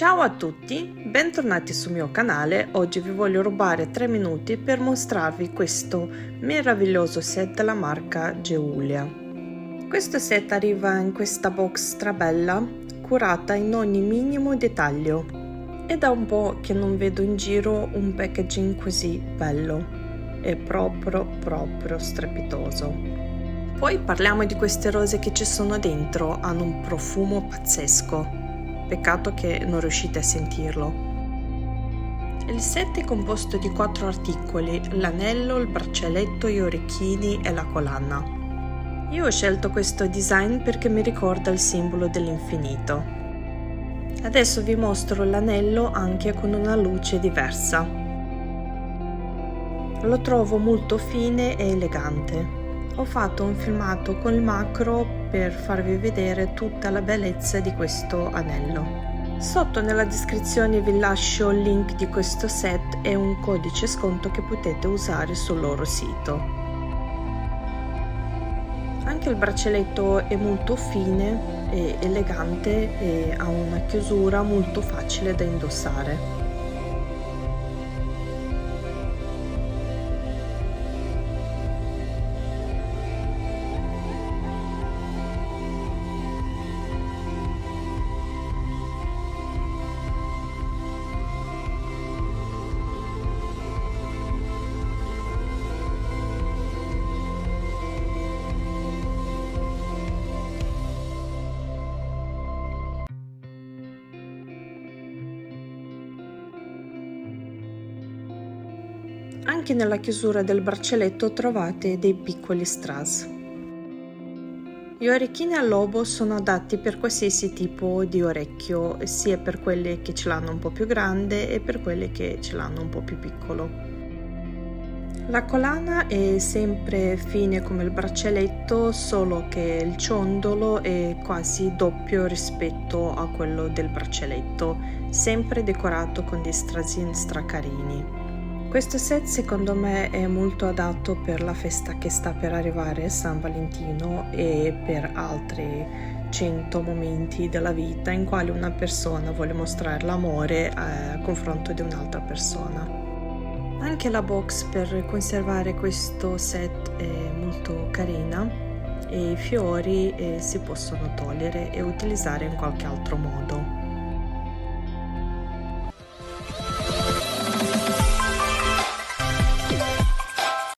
Ciao a tutti, bentornati sul mio canale. Oggi vi voglio rubare 3 minuti per mostrarvi questo meraviglioso set della marca Geulia. Questo set arriva in questa box strabella, curata in ogni minimo dettaglio. È da un po' che non vedo in giro un packaging così bello. È proprio strepitoso. Poi parliamo di queste rose che ci sono dentro, hanno un profumo pazzesco. Peccato che non riuscite a sentirlo. Il set è composto di 4 articoli: l'anello, il braccialetto, gli orecchini e la collana. Io ho scelto questo design perché mi ricorda il simbolo dell'infinito. Adesso vi mostro l'anello anche con una luce diversa. Lo trovo molto fine e elegante. Ho fatto un filmato con il macro per farvi vedere tutta la bellezza di questo anello. Sotto nella descrizione vi lascio il link di questo set e un codice sconto che potete usare sul loro sito. Anche il braccialetto è molto fine e elegante e ha una chiusura molto facile da indossare. Anche nella chiusura del braccialetto trovate dei piccoli strass. Gli orecchini a lobo sono adatti per qualsiasi tipo di orecchio, sia per quelli che ce l'hanno un po' più grande e per quelli che ce l'hanno un po' più piccolo. La collana è sempre fine come il braccialetto, solo che il ciondolo è quasi doppio rispetto a quello del braccialetto, sempre decorato con dei strassini stracarini. Questo set secondo me è molto adatto per la festa che sta per arrivare, San Valentino, e per altri 100 momenti della vita in quali una persona vuole mostrare l'amore a confronto di un'altra persona. Anche la box per conservare questo set è molto carina e i fiori si possono togliere e utilizzare in qualche altro modo.